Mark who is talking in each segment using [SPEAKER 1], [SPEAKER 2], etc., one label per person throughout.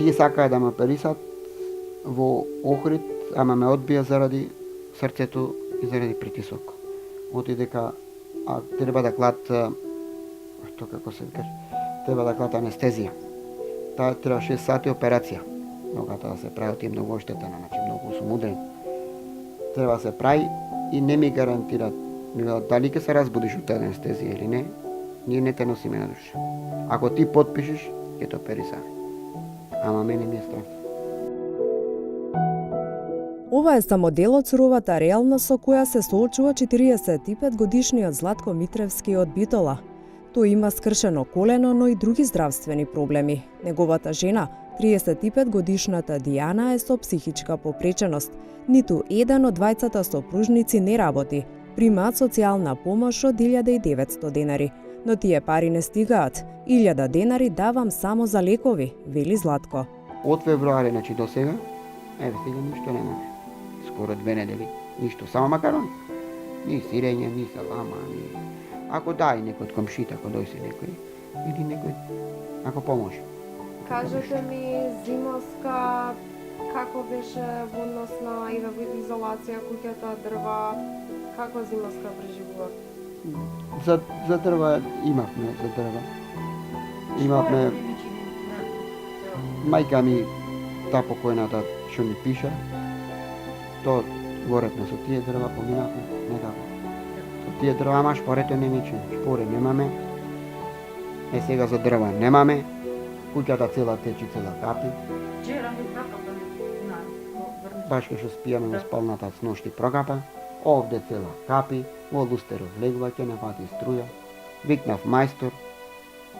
[SPEAKER 1] Тие сакаа да ме оперисат во Охрид, ама ме одбија заради срцето и заради притисок. Оти дека треба да клат, што како се каже, треба да клат анестезија. Таа треба 6 сати операција. Ногата да се прави, е многу оштетена, значи многу сум удрен. Треба да се прави и не ми гарантираат дали ќе се разбудиш од таа анестезија или не. Ние не те носиме на душа. Ако ти потпишеш, ќе те оперисаме. Ама мене ми е страх.
[SPEAKER 2] Ова е само дел од суровата реалност со која се соочува 45 годишниот Златко Митревски од Битола. Тој има скршено колено, но и други здравствени проблеми. Неговата жена, 35 годишната Дијана, е со психичка попреченост. Ниту еден од двајцата сопружници не работи. Примаат социјална помош од 1900 денари. Но тие пари не стигаат. 1000 денари давам само за лекови, вели Златко.
[SPEAKER 1] Од февруари, значи до сега, сега ништо немаме. Скоро 2 недели, ништо, само макарони. Ни сирење, ни салама, ни... Ако дај некој од комшите, ако дојси некој, или некој, ако поможе.
[SPEAKER 3] Кажете ми, зимоска, како беше во однос на изолација, куќата, дрва, како зимоска преживува?
[SPEAKER 1] За дрва имавме, за дрва. Имавме... Мајка ми, та покојната, што ми пиша, то горетме со тие дрва, поминавме некако. Со тие дрва, ама шпорето не миче, шпоре немаме. Сега за дрва немаме. Куќата цела течи, цела капи. Баш кај што спијаме во спалната с ношти прокапа. Овде цела капи, во лустеров влегува, ќе не пати струја. Викнав мајстор,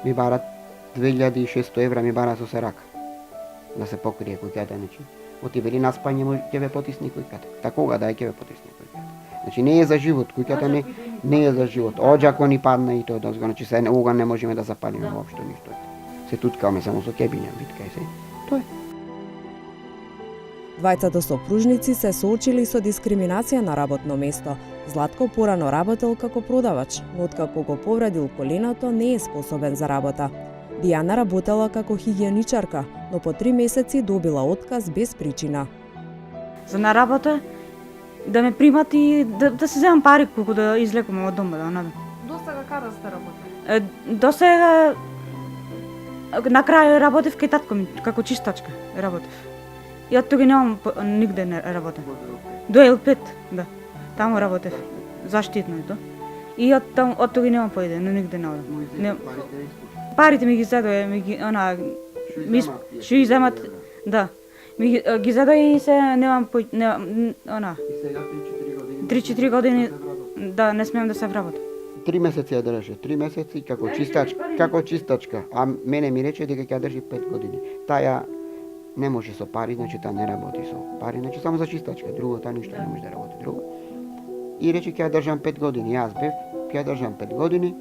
[SPEAKER 1] ми барат 2600 евра, ми бара со сарака. Да се покрие куќата, значи. Оти вели на спање ќе ве потисни куќата. Та кога дај ќе ве потисни куќата. Значи не е за живот, куќата не е за живот. Оđe ако ни падне и тоа дозго, значи се оган не можеме да запалиме воопшто ништо. Се туткаме само со кебиња, витка и се. Тоа е.
[SPEAKER 2] Двајцата сопружници се соочили со дискриминација на работно место. Златко порано работел како продавач, но откако го повредил коленото не е способен за работа. Дијана работела како хигиеничарка, но по 3 месеци добила отказ без причина.
[SPEAKER 4] За на работа да ме примат и да се земам пари колку да излекувам од дома, да надам.
[SPEAKER 3] До сега каде сте работели?
[SPEAKER 4] До сега на крај работев кај татко ми како чистачка работев. И од тога немам нигде не работев. До L5, да. Таму работев. Заштитно е тоа. И од тога немам поиде, но нигде не одам. Парите ми ги зедоа, ми ги што ги земат, да. Ми ги зедоа и се немам она. 3-4 години да не смеам да се вработам.
[SPEAKER 1] 3 месеци ја држи, 3 месеци како чистачка, а мене ми рече дека ќе држи 5 години. Таа не може со пари, значи таа не работи со пари, значи само за чистачка, друго таа ништо не може да работи друго. И рече ќе ја држам 5 години, јас бев, ќе ја држам 5 години,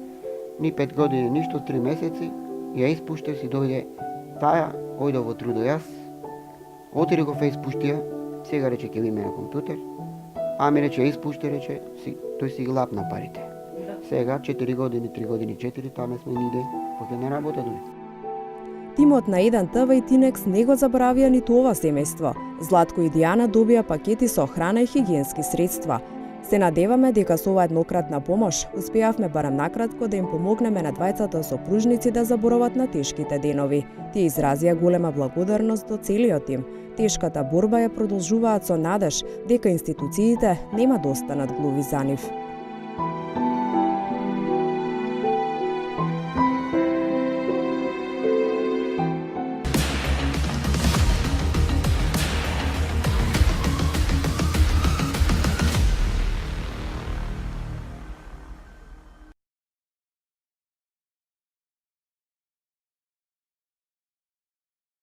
[SPEAKER 1] ни 5 години ништо, 3 месеци, ја испуштев си дојде таа, ојде во трудо јас, отиде го испуштија, сега рече ќе биме на компјутер, а ми рече испушти, рече, тој си ги лапна парите. Сега 4 години, 3 години, 4, таме сме ниде, кој не работа дури.
[SPEAKER 2] Тимот на 1 ТВ и Тинекс не го забравија ниту ова семејство. Златко и Дијана добија пакети со храна и хигиенски средства. Се надеваме дека со оваа еднократна помош успеавме барем накратко да им помогнеме на двајцата сопружници да заборават на тешките денови. Тие изразија голема благодарност до целиот тим. Тешката борба ја продолжуваат со надеж дека институциите нема да останат глуви за нив.